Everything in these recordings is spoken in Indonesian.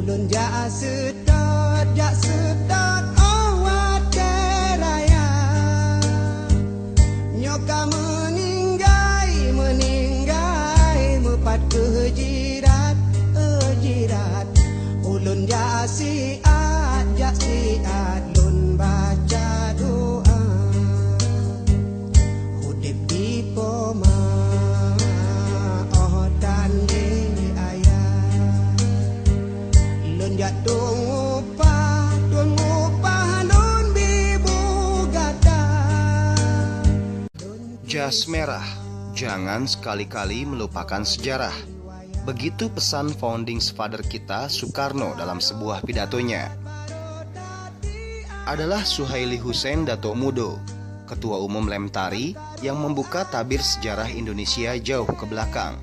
ulun jak sedot awat deraya nyoka meninggai mepat kejirat ulun jak siat lun baca doa hudip di poma oh dan di ayah lun jak tung upah lun bibu gata. Jas merah, jangan sekali-kali melupakan sejarah. Begitu pesan founding father kita Soekarno dalam sebuah pidatonya. Adalah Suhaili Hussein Dato Mudo, Ketua Umum Lemtari, yang membuka tabir sejarah Indonesia jauh ke belakang.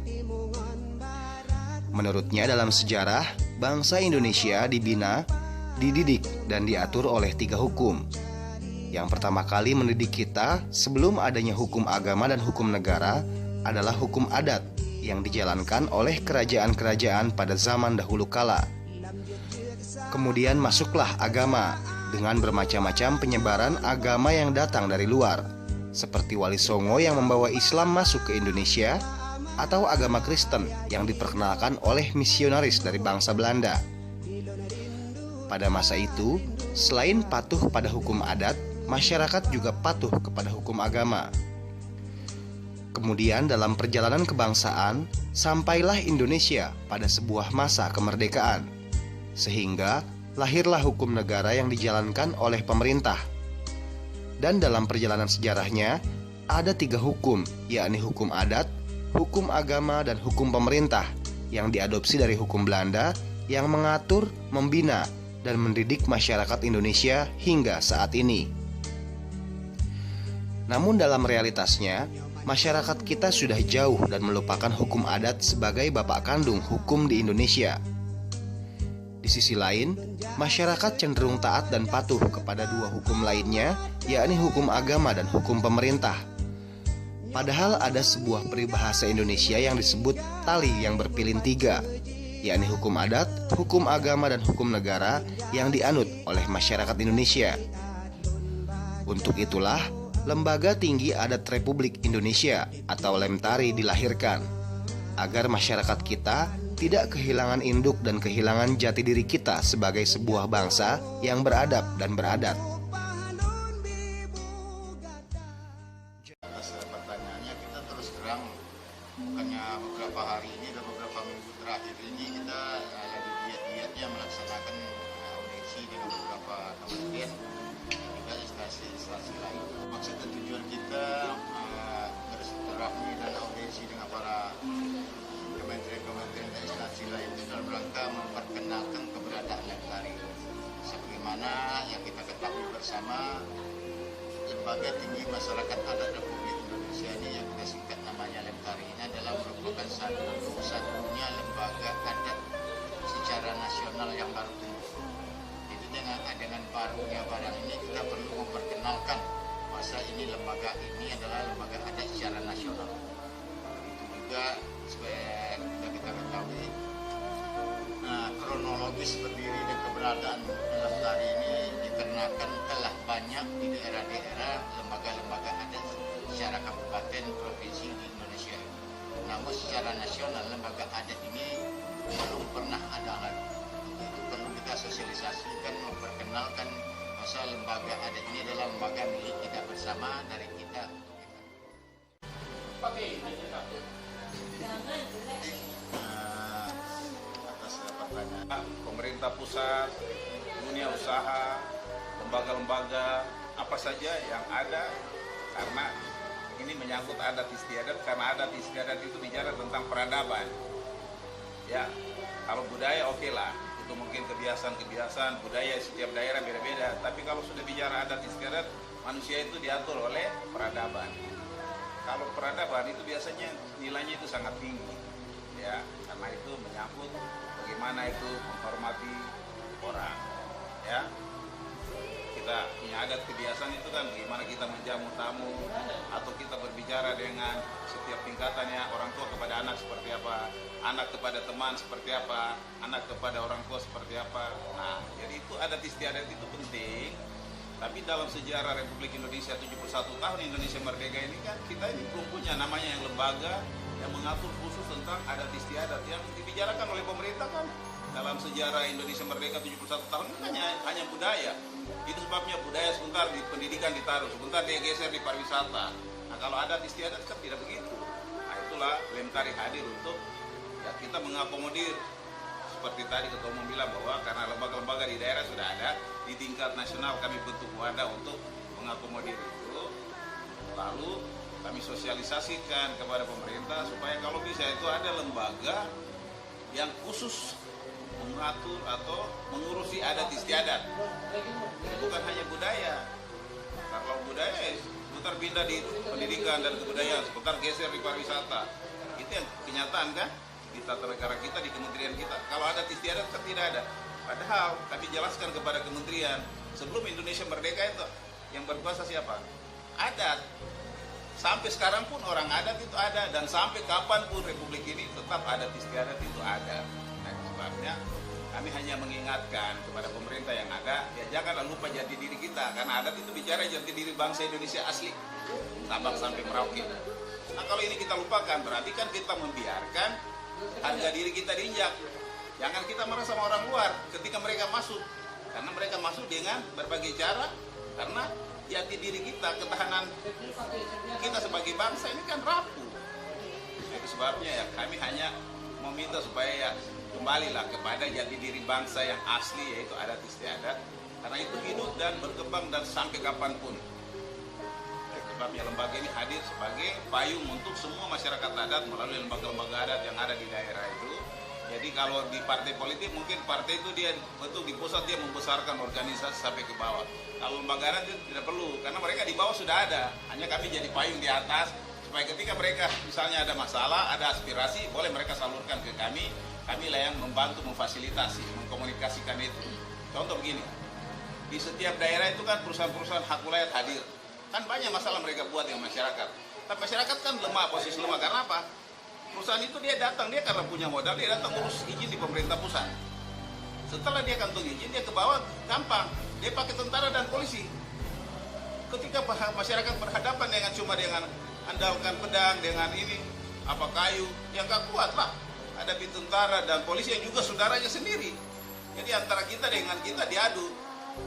Menurutnya dalam sejarah, bangsa Indonesia dibina, dididik, dan diatur oleh 3 hukum. Yang pertama kali mendidik kita sebelum adanya hukum agama dan hukum negara adalah hukum adat yang dijalankan oleh kerajaan-kerajaan pada zaman dahulu kala. Kemudian masuklah agama dengan bermacam-macam penyebaran agama yang datang dari luar, seperti Wali Songo yang membawa Islam masuk ke Indonesia, atau agama Kristen yang diperkenalkan oleh misionaris dari bangsa Belanda. Pada masa itu, selain patuh pada hukum adat, masyarakat juga patuh kepada hukum agama. Kemudian dalam perjalanan kebangsaan, sampailah Indonesia pada sebuah masa kemerdekaan, sehingga lahirlah hukum negara yang dijalankan oleh pemerintah. Dan dalam perjalanan sejarahnya, ada 3 hukum, yakni hukum adat, hukum agama, dan hukum pemerintah, yang diadopsi dari hukum Belanda yang mengatur, membina, dan mendidik masyarakat Indonesia hingga saat ini. Namun dalam realitasnya, masyarakat kita sudah jauh dan melupakan hukum adat sebagai bapak kandung hukum di Indonesia. Di sisi lain, masyarakat cenderung taat dan patuh kepada 2 hukum lainnya, yakni hukum agama dan hukum pemerintah. Padahal ada sebuah peribahasa Indonesia yang disebut tali yang berpilin 3, yakni hukum adat, hukum agama, dan hukum negara yang dianut oleh masyarakat Indonesia. Untuk itulah, Lembaga Tinggi Adat Republik Indonesia atau Lemtari dilahirkan, agar masyarakat kita tidak kehilangan induk dan kehilangan jati diri kita sebagai sebuah bangsa yang beradab dan beradat. Atas pertanyaannya, kita terus terang, bukannya beberapa hari ini dan beberapa minggu terakhir ini kita lagi diet-dietnya melaksanakan audiensi dengan beberapa kementerian juga instansi lain. Maksud dan tujuan kita bersilaturahmi dan audiensi dengan para kementerian dan instansi lain itu dalam rangka memperkenalkan keberadaan Lemtari. Sebagaimana yang kita ketahui bersama, Lembaga Tinggi Masyarakat Adat Republik Indonesia ini yang kita singkat namanya Lemtari ini adalah merupakan satu-satunya lembaga adat secara nasional yang baru tumbuh. Jadi dengan barunya barang ini kita perlu memperkenalkan masa ini lembaga ini adalah lembaga adat secara nasional. Itu juga supaya kita ketahui kronologis berdiri dan keberadaan Lemtari ini dikarenakan telah banyak di daerah-daerah lembaga-lembaga adat secara kabupaten provinsi di Indonesia. Namun secara nasional lembaga adat ini belum pernah ada lagi. Itu perlu kita sosialisasikan, memperkenalkan masa lembaga adat ini adalah lembaga milik kita bersama dari kita. Atas pertanyaan, pemerintah pusat, dunia usaha, lembaga-lembaga apa saja yang ada, karena ini menyangkut adat istiadat, karena adat istiadat itu bicara tentang peradaban. Ya, kalau budaya oke lah, itu mungkin kebiasaan budaya setiap daerah beda-beda. Tapi kalau sudah bicara adat istiadat, manusia itu diatur oleh peradaban. Kalau peradaban itu biasanya nilainya itu sangat tinggi, ya, karena itu menyangkut bagaimana itu menghormati orang, ya. kita punya adat kebiasaan itu kan bagaimana kita menjamu tamu atau kita berbicara dengan setiap tingkatannya, orang tua kepada anak seperti apa, anak kepada teman seperti apa, anak kepada orang tua seperti apa. Nah, jadi itu adat istiadat itu penting. Tapi dalam sejarah Republik Indonesia 71 tahun Indonesia Merdeka ini kan kita ini belum punya namanya yang lembaga yang mengatur khusus tentang adat istiadat yang dibicarakan oleh pemerintah kan. Dalam sejarah Indonesia Merdeka 71 tahun ini hanya budaya. Itu sebabnya budaya sebentar di pendidikan ditaruh, sebentar dia geser di pariwisata. Nah, kalau adat istiadat kan tidak begitu. Nah, itulah Lemtari hadir untuk ya kita mengakomodir. Seperti tadi Ketua Umum bilang bahwa karena lembaga-lembaga di daerah sudah ada, di tingkat nasional kami bentuk wadah untuk mengakomodir itu. Lalu kami sosialisasikan kepada pemerintah supaya kalau bisa itu ada lembaga yang khusus mengatur atau mengurusi adat istiadat. Bukan hanya budaya. Kalau budaya sebentar pindah di pendidikan dan kebudayaan, sebentar geser di pariwisata. Itu yang kenyataan kan di tata negara kita, di kementerian kita. Kalau adat istiadat kan tidak ada. Padahal kami jelaskan kepada kementerian, sebelum Indonesia Merdeka itu yang berkuasa siapa? Adat. Sampai sekarang pun orang adat itu ada, dan sampai kapanpun Republik ini tetap adat istiadat itu ada. Nah, sebabnya kami hanya mengingatkan kepada pemerintah yang ada, ya janganlah lupa jati diri kita, karena adat itu bicara jati diri bangsa Indonesia asli, Sabang sampai Merauke. Nah, kalau ini kita lupakan, berarti kan kita membiarkan harga diri kita diinjak. Jangan kita marah sama orang luar ketika mereka masuk, karena mereka masuk dengan berbagai cara, karena jati diri kita, ketahanan kita sebagai bangsa ini kan rapuh. Itu sebabnya ya kami hanya meminta supaya ya kembalilah kepada jati diri bangsa yang asli, yaitu adat istiadat, karena itu hidup dan berkembang dan sampai kapanpun. Sebabnya lembaga ini hadir sebagai payung untuk semua masyarakat adat melalui lembaga-lembaga adat yang ada di daerah itu. Jadi kalau di partai politik mungkin partai itu dia betul di pusat dia membesarkan organisasi sampai ke bawah. Kalau lembaga adat itu tidak perlu, karena mereka di bawah sudah ada. Hanya kami jadi payung di atas supaya ketika mereka misalnya ada masalah, ada aspirasi, boleh mereka salurkan ke kami. Kamilah yang membantu memfasilitasi, mengkomunikasikan itu. Contoh begini, di setiap daerah itu kan perusahaan-perusahaan hak wilayah hadir. Kan banyak masalah mereka buat dengan masyarakat. Tapi masyarakat kan lemah, posisi lemah. Karena apa? Perusahaan itu dia datang, dia karena punya modal, dia datang urus izin di pemerintah pusat. Setelah dia kantung izin, dia ke bawah gampang. Dia pakai tentara dan polisi. Ketika masyarakat berhadapan dengan andalkan pedang, dengan ini, apa kayu, yang gak kuat lah. Ada tentara dan polisi yang juga saudaranya sendiri. Jadi antara kita dengan kita diadu.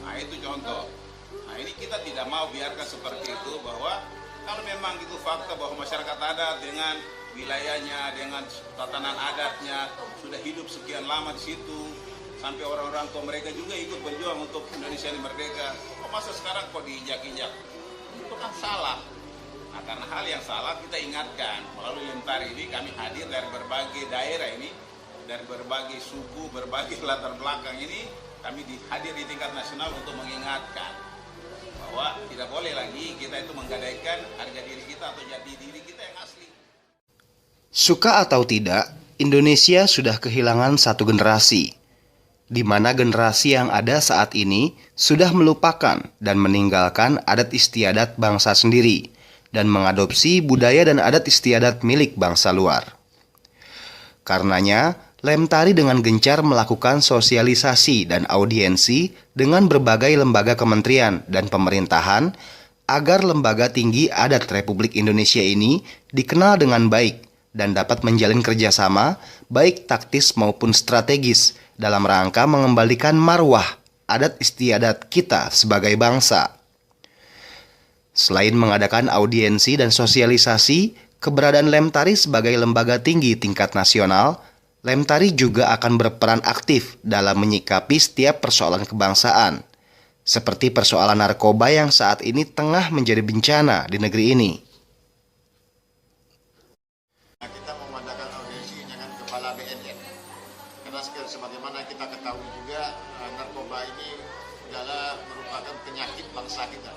Nah itu contoh. Nah ini kita tidak mau biarkan seperti itu, bahwa kalau memang itu fakta bahwa masyarakat adat dengan wilayahnya, dengan tatanan adatnya sudah hidup sekian lama di situ, sampai orang-orang tua mereka juga ikut berjuang untuk Indonesia ini merdeka. Kok masa sekarang kok diinjak-injak? Itu kan salah. Nah, karena hal yang salah kita ingatkan melalui Lemtari ini. Kami hadir dari berbagai daerah ini, dari berbagai suku, berbagai latar belakang ini. Kami hadir di tingkat nasional untuk mengingatkan bahwa tidak boleh lagi kita itu menggadaikan harga diri kita atau jati diri kita yang asli. Suka atau tidak, Indonesia sudah kehilangan satu generasi, di mana generasi yang ada saat ini sudah melupakan dan meninggalkan adat istiadat bangsa sendiri dan mengadopsi budaya dan adat istiadat milik bangsa luar. Karenanya, Lemtari dengan gencar melakukan sosialisasi dan audiensi dengan berbagai lembaga kementerian dan pemerintahan agar lembaga tinggi adat Republik Indonesia ini dikenal dengan baik dan dapat menjalin kerjasama baik taktis maupun strategis dalam rangka mengembalikan marwah adat istiadat kita sebagai bangsa. Selain mengadakan audiensi dan sosialisasi, keberadaan Lemtari sebagai lembaga tinggi tingkat nasional, Lemtari juga akan berperan aktif dalam menyikapi setiap persoalan kebangsaan, seperti persoalan narkoba yang saat ini tengah menjadi bencana di negeri ini. Kita mengadakan audiensi dengan Kepala BNN, karena sebagaimana kita ketahui juga narkoba ini adalah merupakan penyakit bangsa kita.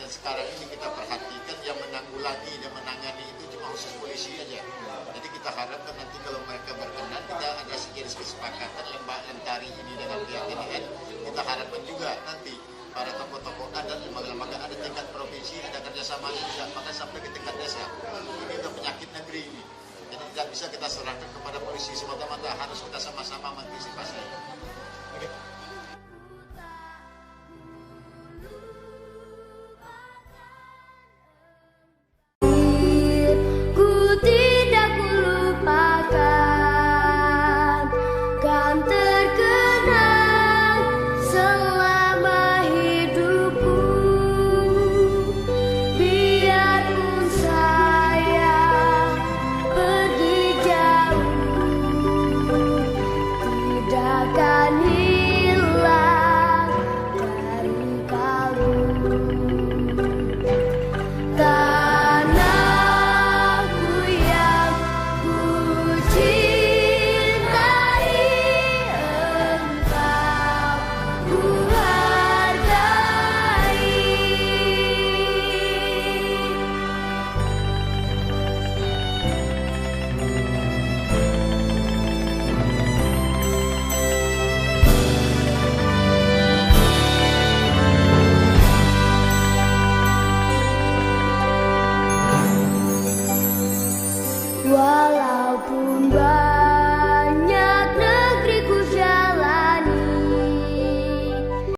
Dan sekarang ini kita perhatikan yang menanggulangi dan menangani itu cuma khusus polisi aja. Jadi kita harapkan nanti kalau mereka berkenan, kita ada sejenis kesepakatan Lemtari ini dengan pihak BNN. Kita harapkan juga nanti para tokoh-tokoh adat, lembaga-lembaga ada tingkat provinsi, ada kerjasama juga, maka sampai ke tingkat desa. Ini udah penyakit negeri ini. Jadi tidak bisa kita serahkan kepada polisi semata-mata, harus kita sama-sama mengantisipasi.